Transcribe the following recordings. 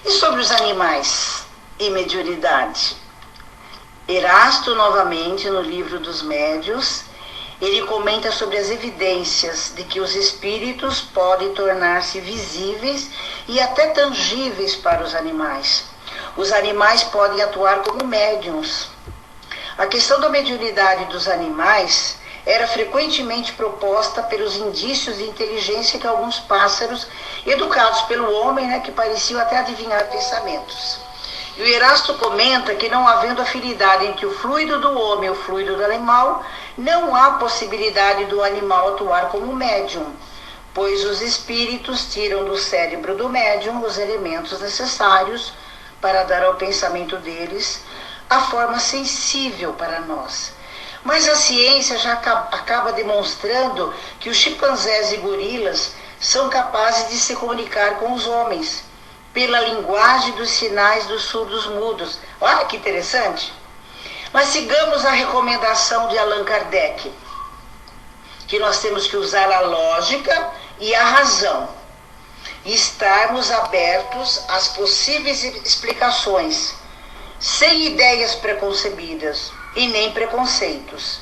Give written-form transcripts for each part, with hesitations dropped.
E sobre os animais e mediunidade? Erasto, novamente, no livro dos Médiuns, ele comenta sobre as evidências de que os espíritos podem tornar-se visíveis e até tangíveis para os animais. Os animais podem atuar como médiuns. A questão da mediunidade dos animais era frequentemente proposta pelos indícios de inteligência que alguns pássaros, educados pelo homem, que pareciam até adivinhar pensamentos. E o Erasto comenta que, não havendo afinidade entre o fluido do homem e o fluido do animal, não há possibilidade do animal atuar como médium, pois os espíritos tiram do cérebro do médium os elementos necessários para dar ao pensamento deles a forma sensível para nós. Mas a ciência já acaba demonstrando que os chimpanzés e gorilas são capazes de se comunicar com os homens pela linguagem dos sinais dos surdos mudos. Olha que interessante. Mas sigamos a recomendação de Allan Kardec, que nós temos que usar a lógica e a razão, e estarmos abertos às possíveis explicações, sem ideias preconcebidas e nem preconceitos,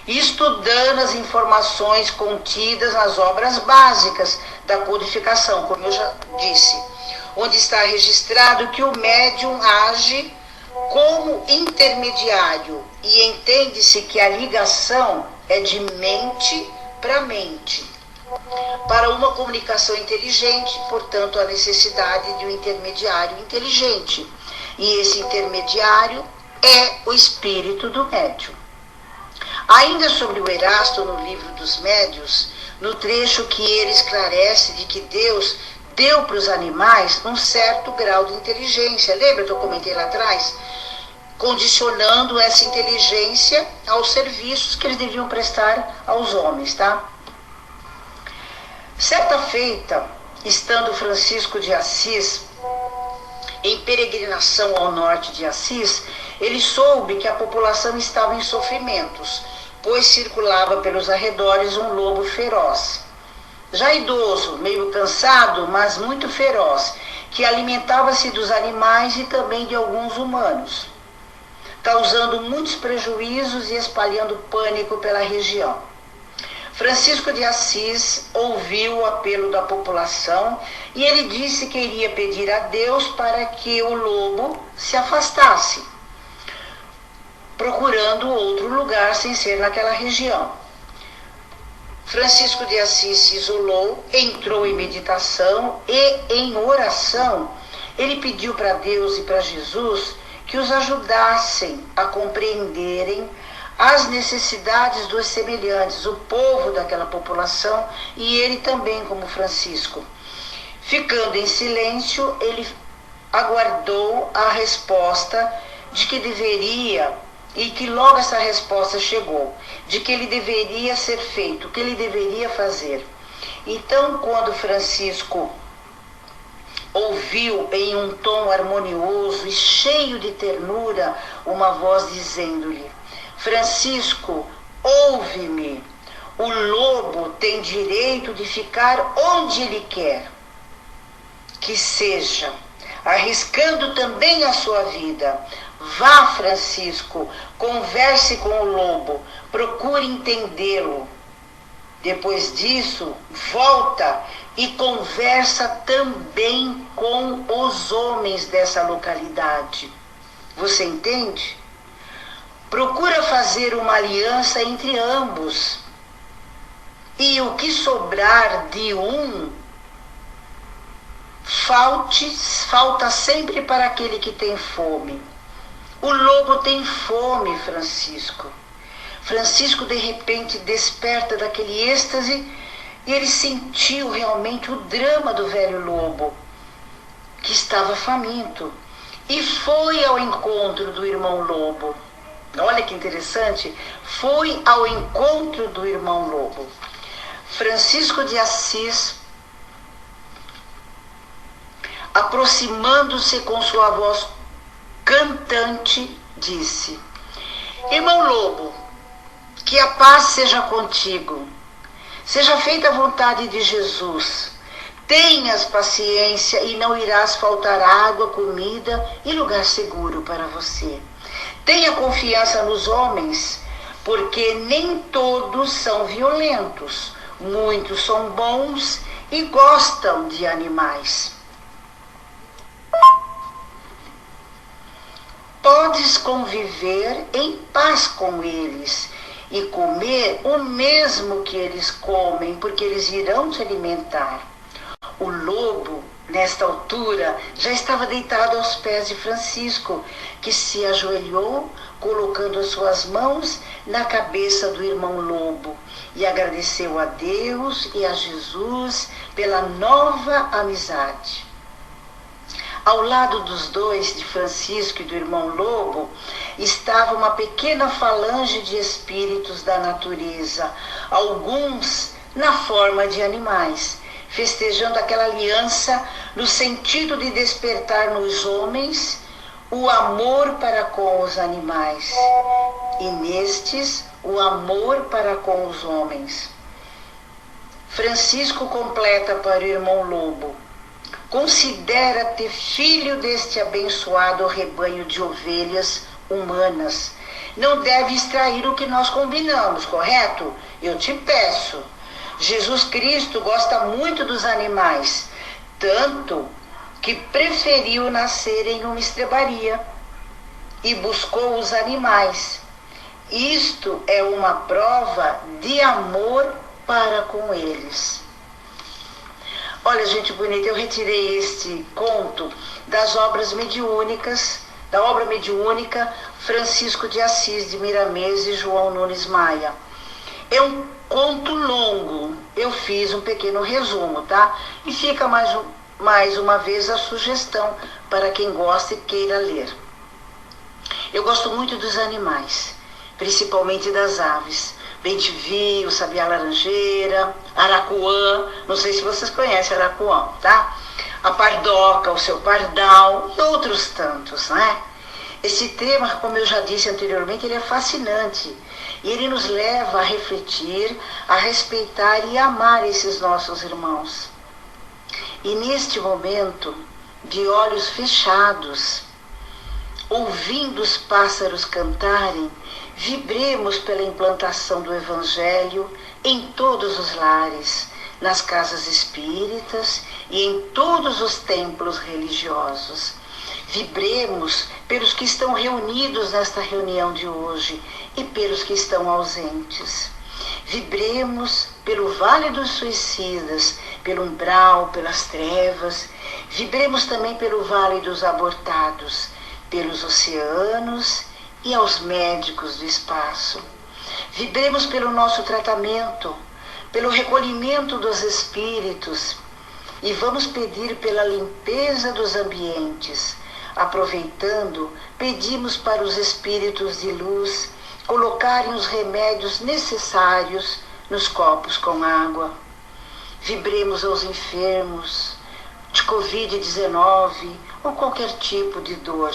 estudando as informações contidas nas obras básicas da codificação, como eu já disse, onde está registrado que o médium age como intermediário, e entende-se que a ligação é de mente para mente. Para uma comunicação inteligente, portanto, a necessidade de um intermediário inteligente. E esse intermediário é o espírito do médium. Ainda sobre o Erasto, no livro dos Médiuns, no trecho que ele esclarece de que Deus deu para os animais um certo grau de inteligência. Lembra que eu comentei lá atrás? Condicionando essa inteligência aos serviços que eles deviam prestar aos homens, tá? Certa feita, estando Francisco de Assis em peregrinação ao norte de Assis, ele soube que a população estava em sofrimentos, pois circulava pelos arredores um lobo feroz. Já idoso, meio cansado, mas muito feroz, que alimentava-se dos animais e também de alguns humanos, causando muitos prejuízos e espalhando pânico pela região. Francisco de Assis ouviu o apelo da população e ele disse que iria pedir a Deus para que o lobo se afastasse, procurando outro lugar sem ser naquela região. Francisco de Assis se isolou, entrou em meditação e em oração. Ele pediu para Deus e para Jesus que os ajudassem a compreenderem as necessidades dos semelhantes, o povo daquela população, e ele também, como Francisco. Ficando em silêncio, ele aguardou a resposta de que deveria, e que logo essa resposta chegou, de que ele deveria ser feito, o que ele deveria fazer. Então, quando Francisco ouviu em um tom harmonioso e cheio de ternura uma voz dizendo-lhe: Francisco, ouve-me, o lobo tem direito de ficar onde ele quer que seja, arriscando também a sua vida. Vá, Francisco, converse com o lobo, procure entendê-lo. Depois disso, volta e conversa também com os homens dessa localidade. Você entende? Procura fazer uma aliança entre ambos. E o que sobrar de um, falta sempre para aquele que tem fome. O lobo tem fome, Francisco. Francisco, de repente, desperta daquele êxtase e ele sentiu realmente o drama do velho lobo, que estava faminto, e foi ao encontro do irmão lobo. Olha que interessante, foi ao encontro do irmão lobo. Francisco de Assis, aproximando-se com sua voz cantante, disse: Irmão lobo, que a paz seja contigo. Seja feita a vontade de Jesus. Tenhas paciência e não irás faltar água, comida e lugar seguro para você. Tenha confiança nos homens, porque nem todos são violentos. Muitos são bons e gostam de animais. Podes conviver em paz com eles e comer o mesmo que eles comem, porque eles irão te alimentar. O lobo, nesta altura, já estava deitado aos pés de Francisco, que se ajoelhou, colocando as suas mãos na cabeça do irmão lobo, e agradeceu a Deus e a Jesus pela nova amizade. Ao lado dos dois, de Francisco e do irmão lobo, estava uma pequena falange de espíritos da natureza, alguns na forma de animais, festejando aquela aliança no sentido de despertar nos homens o amor para com os animais e nestes o amor para com os homens. Francisco completa para o irmão lobo: considera-te filho deste abençoado rebanho de ovelhas humanas. Não deve extrair o que nós combinamos, correto? Eu te peço. Jesus Cristo gosta muito dos animais, tanto que preferiu nascer em uma estrebaria e buscou os animais. Isto é uma prova de amor para com eles. Olha, gente bonita, eu retirei este conto das obras mediúnicas, da obra mediúnica Francisco de Assis de Miramês e João Nunes Maia. É um conto longo, eu fiz um pequeno resumo, tá? E fica mais uma vez a sugestão para quem gosta e queira ler. Eu gosto muito dos animais, principalmente das aves. Bem-te-vi, sabiá-laranjeira, aracuã, não sei se vocês conhecem aracuã, tá? A pardoca, o seu pardal e outros tantos, né? Esse tema, como eu já disse anteriormente, ele é fascinante e ele nos leva a refletir, a respeitar e amar esses nossos irmãos. E neste momento, de olhos fechados, ouvindo os pássaros cantarem, vibremos pela implantação do Evangelho em todos os lares, nas casas espíritas e em todos os templos religiosos. Vibremos pelos que estão reunidos nesta reunião de hoje e pelos que estão ausentes. Vibremos pelo Vale dos Suicidas, pelo umbral, pelas trevas. Vibremos também pelo Vale dos Abortados, pelos oceanos e aos médicos do espaço. Vibremos pelo nosso tratamento, pelo recolhimento dos espíritos e vamos pedir pela limpeza dos ambientes. Aproveitando, pedimos para os espíritos de luz colocarem os remédios necessários nos copos com água. Vibremos aos enfermos de Covid-19 ou qualquer tipo de dor,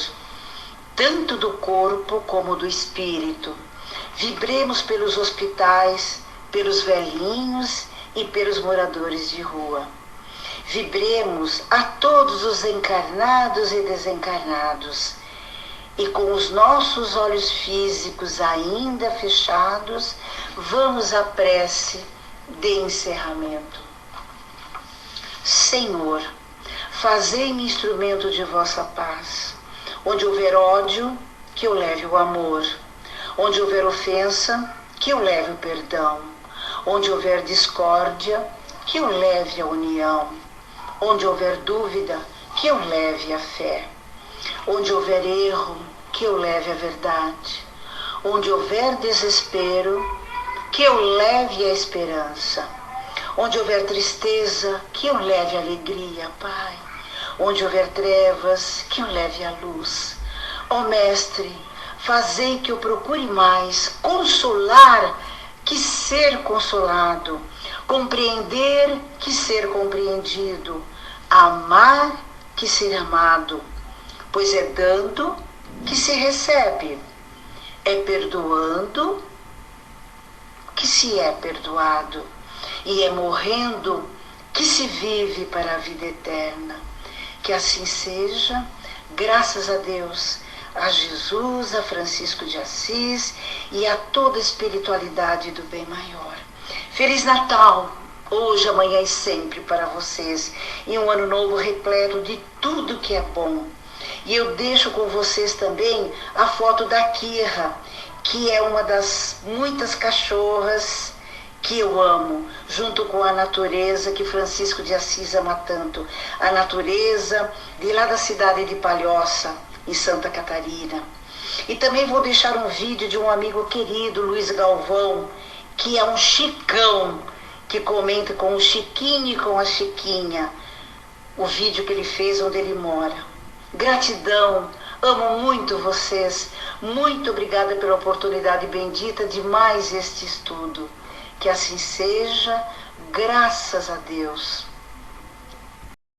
tanto do corpo como do espírito. Vibremos pelos hospitais, pelos velhinhos e pelos moradores de rua. Vibremos a todos os encarnados e desencarnados. E com os nossos olhos físicos ainda fechados, vamos à prece de encerramento. Senhor, fazei-me instrumento de vossa paz. Onde houver ódio, que eu leve o amor. Onde houver ofensa, que eu leve o perdão. Onde houver discórdia, que eu leve a união. Onde houver dúvida, que eu leve a fé. Onde houver erro, que eu leve a verdade. Onde houver desespero, que eu leve a esperança. Onde houver tristeza, que eu leve a alegria, Pai. Onde houver trevas, que eu leve a luz. Ó Mestre, fazei que eu procure mais consolar que ser consolado, compreender que ser compreendido, amar que ser amado, pois é dando que se recebe, é perdoando que se é perdoado, e é morrendo que se vive para a vida eterna. Que assim seja, graças a Deus, a Jesus, a Francisco de Assis e a toda a espiritualidade do bem maior. Feliz Natal, hoje, amanhã e sempre para vocês, e um ano novo repleto de tudo que é bom. E eu deixo com vocês também a foto da Kira, que é uma das muitas cachorras que eu amo, junto com a natureza que Francisco de Assis ama tanto. A natureza de lá da cidade de Palhoça, em Santa Catarina. E também vou deixar um vídeo de um amigo querido, Luiz Galvão, que é um chicão, que comenta com o Chiquinho e com a Chiquinha, o vídeo que ele fez onde ele mora. Gratidão, amo muito vocês, muito obrigada pela oportunidade bendita de mais este estudo. Que assim seja, graças a Deus.